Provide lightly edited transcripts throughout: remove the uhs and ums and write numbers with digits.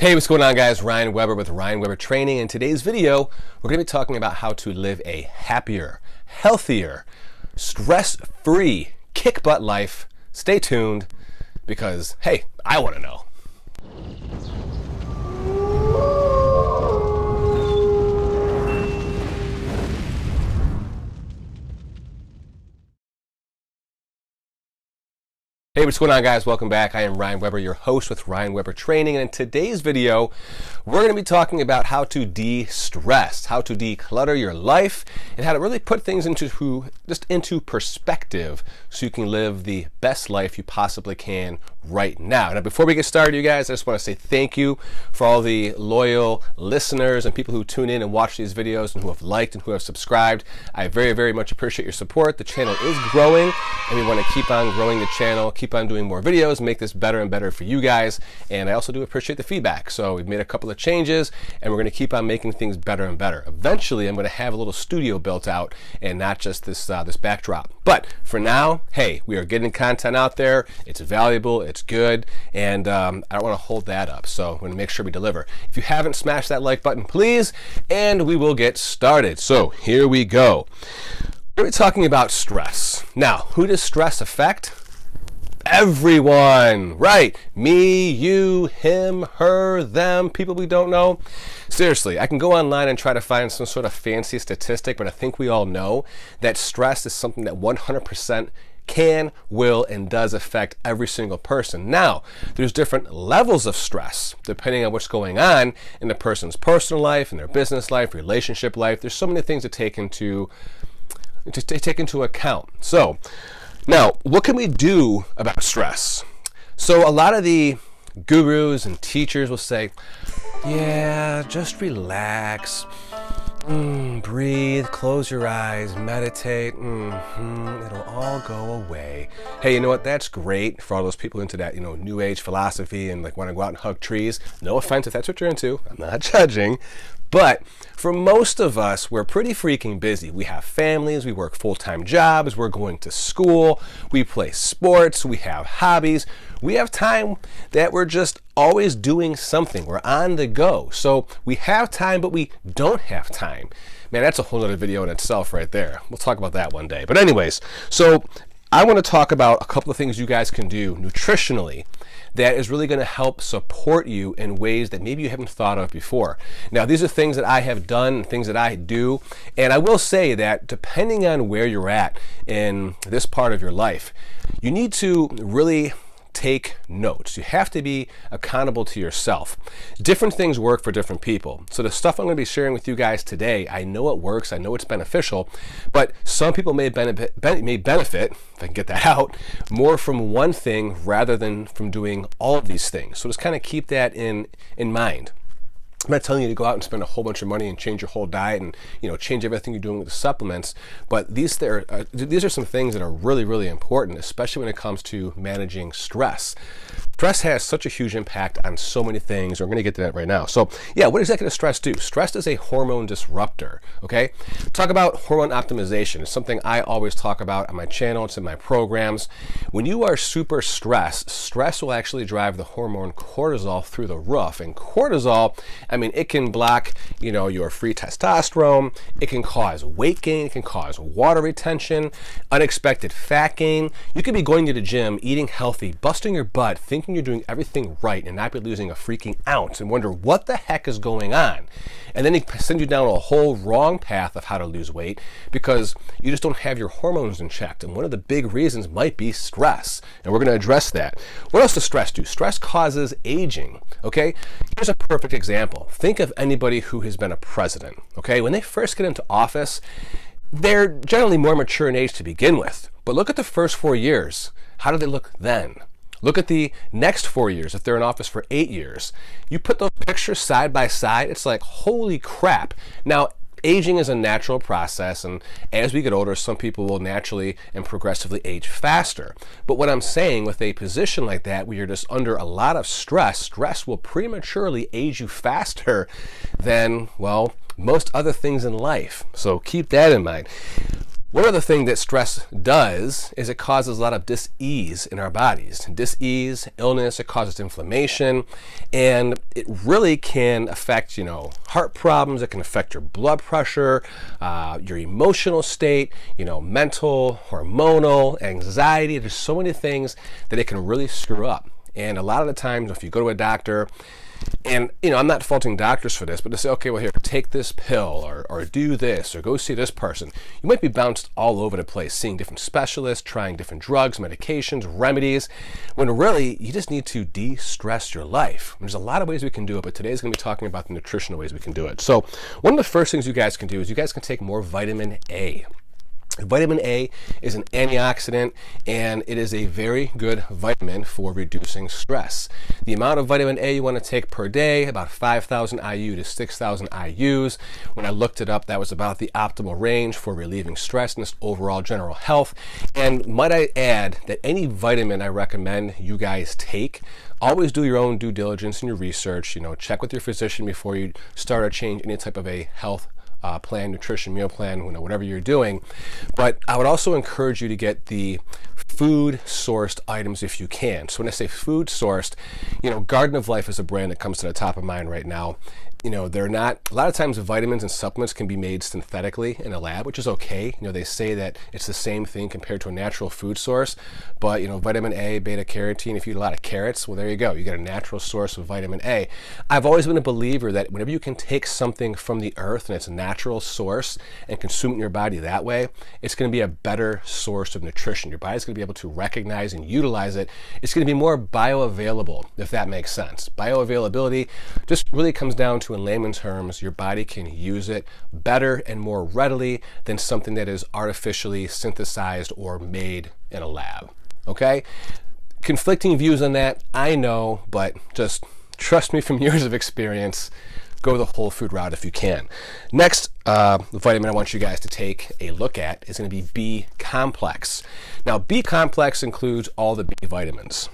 Hey, what's going on, guys? Ryan Weber with Ryan Weber Training. In today's video, we're going to be talking about how to live a happier, healthier, stress-free, kick-butt life. Stay tuned because, hey, I want to know. Hey, what's going on, guys? Welcome back. I am Ryan Weber, your host with Ryan Weber Training, and in today's video, we're going to be talking about how to de-stress, how to declutter your life, and how to really put things into perspective so you can live the best life you possibly can right now. Now, before we get started, you guys, I just want to say thank you for all the loyal listeners and people who tune in and watch these videos and who have liked and who have subscribed. I very, very much appreciate your support. The channel is growing, and we want to keep on growing the channel, keep on doing more videos, make this better and better for you guys. And I also do appreciate the feedback. So we've made a couple of changes, and we're going to keep on making things better and better. Eventually, I'm going to have a little studio built out and not just this backdrop. But for now, hey, we are getting content out there. It's valuable, it's good, and I don't want to hold that up. So I'm going to make sure we deliver. If you haven't smashed that like button, please, and we will get started. So here we go. We're talking about stress. Now, who does stress affect? Everyone, right? Me, you, him, her, them, people we don't know. Seriously, I can go online and try to find some sort of fancy statistic, but I think we all know that stress is something that 100% can, will, and does affect every single person. Now, there's different levels of stress depending on what's going on in the person's personal life, in their business life, relationship life. There's so many things to take into account. So, now, what can we do about stress? So a lot of the gurus and teachers will say, yeah, just relax, breathe, close your eyes, meditate, it'll all go away. Hey, you know what? That's great for all those people into that, new age philosophy and like want to go out and hug trees. No offense if that's what you're into. I'm not judging. But for most of us, we're pretty freaking busy. We have families, we work full-time jobs, we're going to school, we play sports, we have hobbies. We have time that we're just always doing something. We're on the go. So we have time, but we don't have time. Man, that's a whole other video in itself right there. We'll talk about that one day. But anyways, so I want to talk about a couple of things you guys can do nutritionally that is really going to help support you in ways that maybe you haven't thought of before. Now, these are things that I have done, things that I do, and I will say that depending on where you're at in this part of your life, you need to really take notes. You have to be accountable to yourself. Different things work for different people. So the stuff I'm going to be sharing with you guys today, I know it works, I know it's beneficial, but some people may benefit, if I can get that out, more from one thing rather than from doing all of these things. So just kind of keep that in mind. I'm not telling you to go out and spend a whole bunch of money and change your whole diet and change everything you're doing with the supplements, but these are some things that are really, really important, especially when it comes to managing stress. Stress has such a huge impact on so many things. We're going to get to that right now. So yeah, what exactly does stress do? Stress is a hormone disruptor, okay? Talk about hormone optimization. It's something I always talk about on my channel. It's in my programs. When you are super stressed, stress will actually drive the hormone cortisol through the roof. And cortisol, it can block, your free testosterone. It can cause weight gain. It can cause water retention, unexpected fat gain. You could be going to the gym, eating healthy, busting your butt, thinking you're doing everything right and not be losing a freaking ounce and wonder what the heck is going on. And then they send you down a whole wrong path of how to lose weight because you just don't have your hormones in check. And one of the big reasons might be stress. And we're going to address that. What else does stress do? Stress causes aging, okay? Here's a perfect example. Think of anybody who has been a president, okay? When they first get into office, they're generally more mature in age to begin with. But look at the first 4 years. How do they look then? Look at the next 4 years, if they're in office for 8 years. You put those pictures side by side, it's like, holy crap. Now, aging is a natural process, and as we get older, some people will naturally and progressively age faster. But what I'm saying with a position like that, where you're just under a lot of stress, stress will prematurely age you faster than, well, most other things in life. So keep that in mind. One other thing that stress does is it causes a lot of dis-ease in our bodies. Dis-ease, illness, it causes inflammation, and it really can affect, heart problems. It can affect your blood pressure, your emotional state, mental, hormonal, anxiety. There's so many things that it can really screw up. And a lot of the times, if you go to a doctor, and, I'm not faulting doctors for this, but to say, okay, well, here, take this pill or do this or go see this person. You might be bounced all over the place, seeing different specialists, trying different drugs, medications, remedies, when really you just need to de-stress your life. There's a lot of ways we can do it, but today's going to be talking about the nutritional ways we can do it. So one of the first things you guys can do is you guys can take more vitamin A. Vitamin A is an antioxidant, and it is a very good vitamin for reducing stress. The amount of vitamin A you want to take per day, about 5,000 IU to 6,000 IUs. When I looked it up, that was about the optimal range for relieving stress and just overall general health. And might I add that any vitamin I recommend you guys take, always do your own due diligence and your research. Check with your physician before you start or change any type of a health plan, nutrition, meal plan, whatever you're doing. But I would also encourage you to get the food sourced items if you can. So when I say food sourced, Garden of Life is a brand that comes to the top of mind right now. They're not, a lot of times vitamins and supplements can be made synthetically in a lab, which is okay. They say that it's the same thing compared to a natural food source, but vitamin A, beta carotene, if you eat a lot of carrots, well, there you go. You get a natural source of vitamin A. I've always been a believer that whenever you can take something from the earth and it's a natural source and consume it in your body that way, it's going to be a better source of nutrition. Your body's going to be able to recognize and utilize it. It's going to be more bioavailable, if that makes sense. Bioavailability just really comes down to, in layman's terms, your body can use it better and more readily than something that is artificially synthesized or made in a lab. Okay? Conflicting views on that, I know, but just trust me from years of experience, go the whole food route if you can. Next vitamin I want you guys to take a look at is going to be B complex. Now, B complex includes all the B vitamins.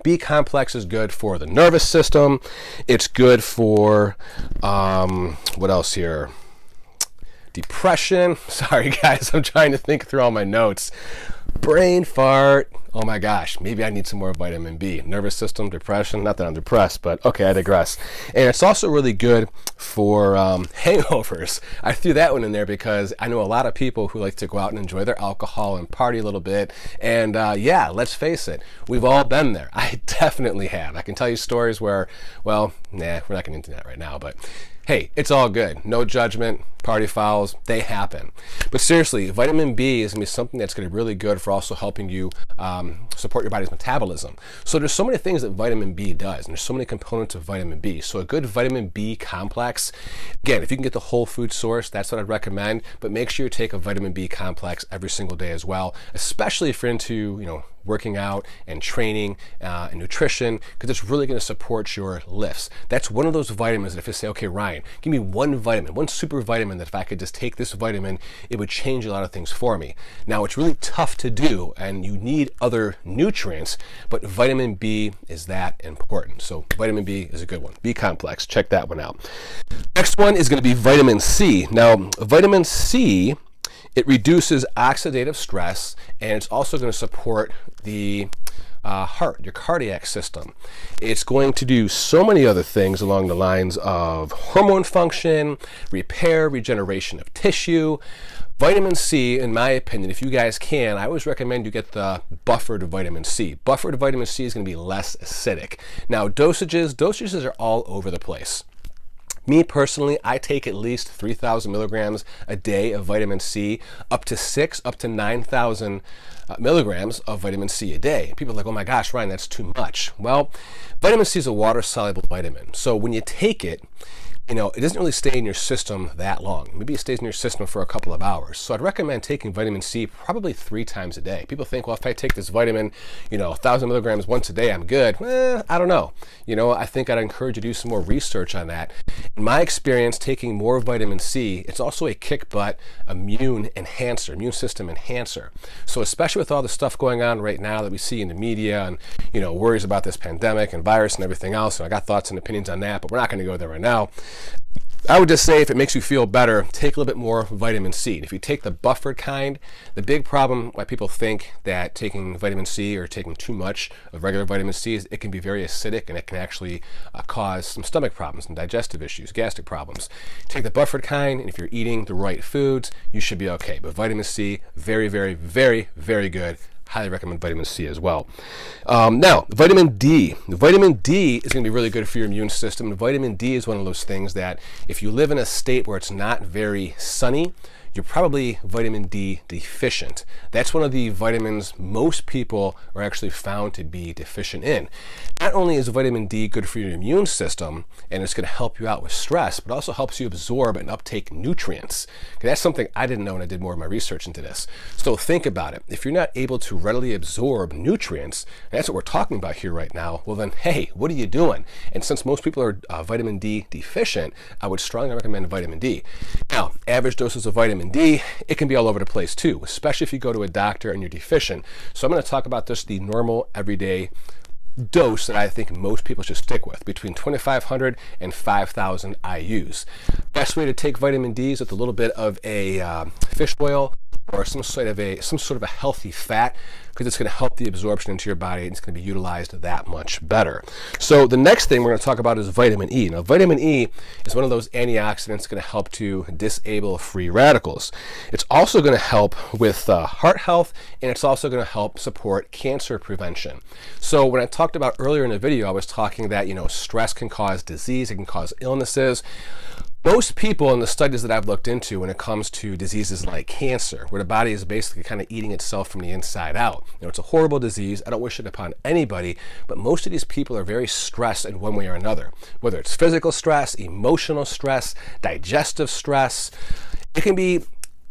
B complex is good for the nervous system. It's good for, what else here? Depression. Sorry, guys, I'm trying to think through all my notes. Brain fart. Oh my gosh, maybe I need some more vitamin B. Nervous system, depression, not that I'm depressed, but okay, I digress. And it's also really good for hangovers. I threw that one in there because I know a lot of people who like to go out and enjoy their alcohol and party a little bit. And yeah, let's face it, we've all been there. I definitely have. I can tell you stories where, well, we're not getting into that right now, but hey, it's all good. No judgment. Party fouls, they happen. But seriously, vitamin B is going to be something that's going to be really good for also helping you support your body's metabolism. So there's so many things that vitamin B does, and there's so many components of vitamin B. So a good vitamin B complex, again, if you can get the whole food source, that's what I'd recommend. But make sure you take a vitamin B complex every single day as well, especially if you're into, working out and training and nutrition, because it's really going to support your lifts. That's one of those vitamins that if you say, okay, Ryan, give me one vitamin, one super vitamin that if I could just take this vitamin, it would change a lot of things for me. Now, it's really tough to do, and you need other nutrients, but vitamin B is that important. So vitamin B is a good one. B complex, check that one out. Next one is going to be vitamin C. Now, vitamin C, it reduces oxidative stress, and it's also going to support the heart, your cardiac system. It's going to do so many other things along the lines of hormone function, repair, regeneration of tissue. Vitamin C, in my opinion, if you guys can, I always recommend you get the buffered vitamin C. Buffered vitamin C is going to be less acidic. Now, dosages are all over the place. Me personally, I take at least 3,000 milligrams a day of vitamin C, up to 9,000 milligrams of vitamin C a day. People are like, oh my gosh, Ryan, that's too much. Well, vitamin C is a water-soluble vitamin. So when you take it, it doesn't really stay in your system that long. Maybe it stays in your system for a couple of hours. So I'd recommend taking vitamin C probably 3 times a day. People think, well, if I take this vitamin, 1,000 milligrams once a day, I'm good. I don't know. I think I'd encourage you to do some more research on that. In my experience, taking more vitamin C, it's also a kick butt immune system enhancer. So especially with all the stuff going on right now that we see in the media and, worries about this pandemic and virus and everything else, and I got thoughts and opinions on that, but we're not going to go there right now. I would just say if it makes you feel better, take a little bit more vitamin C. And if you take the buffered kind, the big problem why people think that taking vitamin C or taking too much of regular vitamin C is it can be very acidic and it can actually cause some stomach problems and digestive issues, gastric problems. Take the buffered kind, and if you're eating the right foods, you should be okay. But vitamin C, very, very, very, very good. Highly recommend vitamin C as well. Now, vitamin D. Vitamin D is going to be really good for your immune system. And vitamin D is one of those things that if you live in a state where it's not very sunny, you're probably vitamin D deficient. That's one of the vitamins most people are actually found to be deficient in. Not only is vitamin D good for your immune system, and it's going to help you out with stress, but also helps you absorb and uptake nutrients. That's something I didn't know when I did more of my research into this. So think about it. If you're not able to readily absorb nutrients, and that's what we're talking about here right now, well then, hey, what are you doing? And since most people are vitamin D deficient, I would strongly recommend vitamin D. Now, average doses of vitamin D, it can be all over the place too, especially if you go to a doctor and you're deficient. So I'm going to talk about just the normal everyday dose that I think most people should stick with, between 2,500 and 5,000 IUs. Best way to take vitamin D is with a little bit of a fish oil or some sort of a healthy fat, because it's going to help the absorption into your body and it's going to be utilized that much better. So the next thing we're going to talk about is vitamin E. Now, vitamin E is one of those antioxidants going to help to disable free radicals. It's also going to help with heart health, and it's also going to help support cancer prevention. So when I talked about earlier in the video, I was talking that, stress can cause disease, it can cause illnesses. Most people in the studies that I've looked into when it comes to diseases like cancer, where the body is basically kind of eating itself from the inside out. It's a horrible disease. I don't wish it upon anybody, but most of these people are very stressed in one way or another, whether it's physical stress, emotional stress, digestive stress.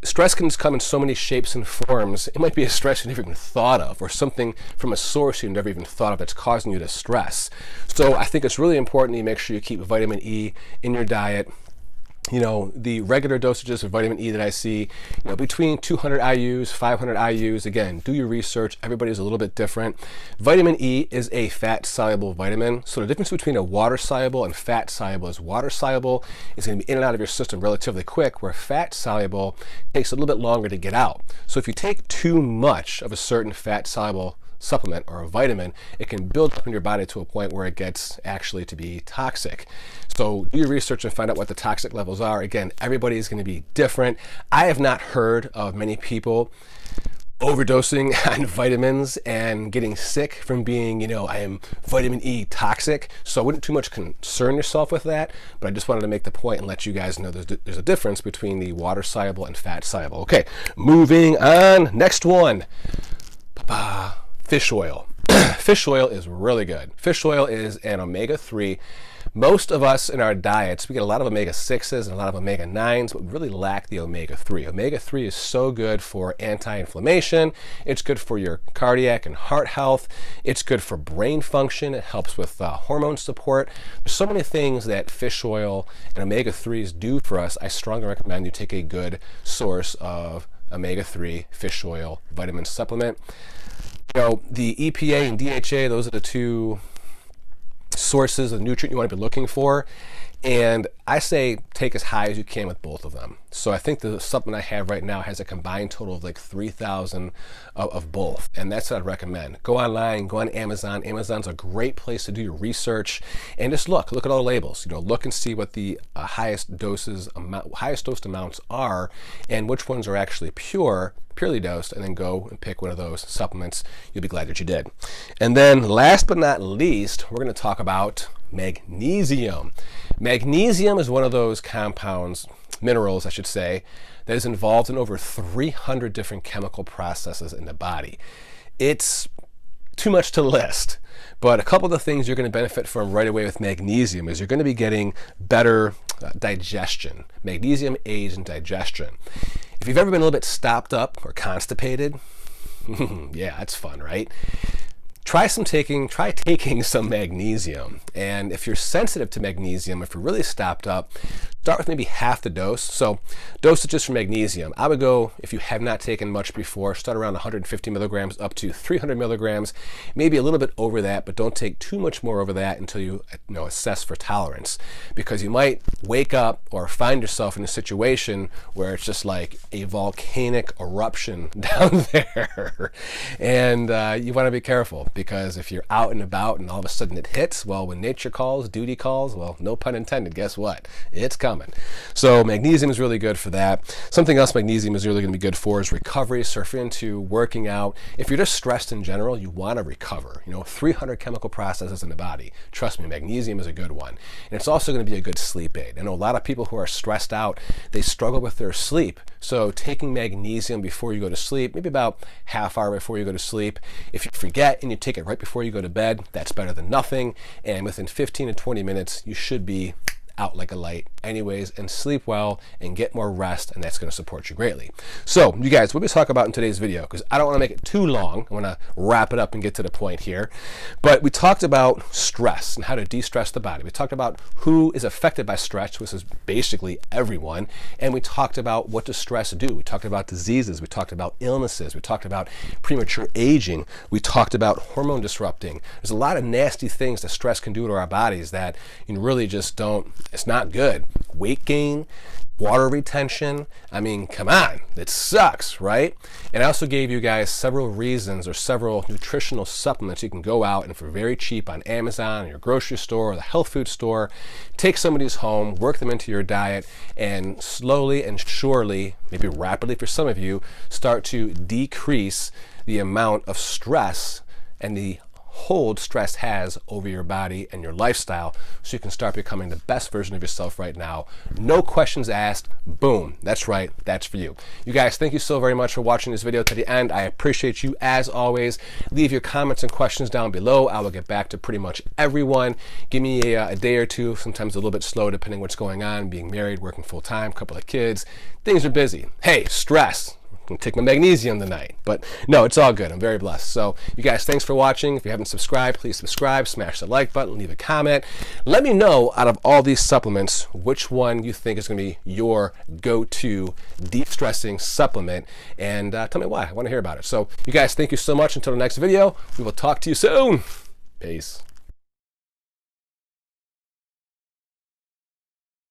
Stress can come in so many shapes and forms. It might be a stress you never even thought of, or something from a source you never even thought of that's causing you to stress. So I think it's really important you make sure you keep vitamin E in your diet. The regular dosages of vitamin E that I see, between 200 IUs, 500 IUs. Again, do your research. Everybody's a little bit different. Vitamin E is a fat-soluble vitamin. So the difference between a water-soluble and fat-soluble is water-soluble is going to be in and out of your system relatively quick, where fat-soluble takes a little bit longer to get out. So if you take too much of a certain fat-soluble supplement or a vitamin, it can build up in your body to a point where it gets actually to be toxic. So do your research and find out what the toxic levels are. Again, everybody is going to be different. I have not heard of many people overdosing on vitamins and getting sick from being, I am vitamin E toxic. So I wouldn't too much concern yourself with that, but I just wanted to make the point and let you guys know there's a difference between the water soluble and fat soluble. Okay, moving on. Next one. Fish oil. Fish oil is really good. Fish oil is an omega-3. Most of us in our diets, we get a lot of omega-6s and a lot of omega-9s, but we really lack the omega-3. Omega-3 is so good for anti-inflammation. It's good for your cardiac and heart health. It's good for brain function. It helps with hormone support. There's so many things that fish oil and omega-3s do for us. I strongly recommend you take a good source of omega-3 fish oil vitamin supplement. The EPA and DHA, those are the two sources of nutrient you want to be looking for. And I say take as high as you can with both of them. So I think the supplement I have right now has a combined total of like 3,000 of both. And that's what I'd recommend. Go online, go on Amazon. Amazon's a great place to do your research. And just look at all the labels. Look and see what the highest dosed amounts are and which ones are actually purely dosed, and then go and pick one of those supplements. You'll be glad that you did. And then last but not least, we're going to talk about magnesium. Magnesium is one of those minerals, I should say, that is involved in over 300 different chemical processes in the body. It's too much to list, but a couple of the things you're going to benefit from right away with magnesium is you're going to be getting better digestion. Magnesium aids in digestion. If you've ever been a little bit stopped up or constipated, yeah, that's fun, right? Try taking some magnesium. And if you're sensitive to magnesium, if you're really stopped up, start with maybe half the dose. So dosages for magnesium, I would go, if you have not taken much before, start around 150 milligrams up to 300 milligrams, maybe a little bit over that, but don't take too much more over that until you assess for tolerance, because you might wake up or find yourself in a situation where it's just like a volcanic eruption down there. And you want to be careful, because if you're out and about and all of a sudden it hits, well, when nature calls, duty calls, well, no pun intended, guess what? It's coming. So magnesium is really good for that. Something else magnesium is really going to be good for is recovery. So if you're into working out, if you're just stressed in general, you want to recover. 300 chemical processes in the body. Trust me, magnesium is a good one. And it's also going to be a good sleep aid. I know a lot of people who are stressed out, they struggle with their sleep. So taking magnesium before you go to sleep, maybe about half hour before you go to sleep. If you forget and you take it right before you go to bed, that's better than nothing. And within 15 to 20 minutes, you should be out like a light anyways, and sleep well and get more rest, and that's going to support you greatly. So you guys, what we talk about in today's video, because I don't want to make it too long, I want to wrap it up and get to the point here, but we talked about stress and how to de-stress the body. We talked about who is affected by stress, which is basically everyone, and we talked about what does stress do. We talked about diseases, we talked about illnesses, we talked about premature aging, we talked about hormone disrupting. There's a lot of nasty things that stress can do to our bodies that really just don't, it's not good. Weight gain, water retention, I mean, come on, it sucks, right? And I also gave you guys several reasons or several nutritional supplements you can go out and for very cheap on Amazon or your grocery store or the health food store, take some of these home, work them into your diet, and slowly and surely, maybe rapidly for some of you, start to decrease the amount of stress and the hold stress has over your body and your lifestyle, so you can start becoming the best version of yourself right now. No questions asked. Boom. That's right. That's for you. You guys, thank you so very much for watching this video to the end. I appreciate you as always. Leave your comments and questions down below. I will get back to pretty much everyone. Give me a day or two, sometimes a little bit slow depending what's going on, being married, working full time, couple of kids. Things are busy. Hey, stress. I'm take my magnesium tonight, but no, it's all good. I'm very blessed. So you guys, thanks for watching. If you haven't subscribed, please subscribe, smash the like button, leave a comment. Let me know out of all these supplements, which one you think is going to be your go-to de-stressing supplement, and tell me why. I want to hear about it. So you guys, thank you so much. Until the next video, we will talk to you soon. Peace.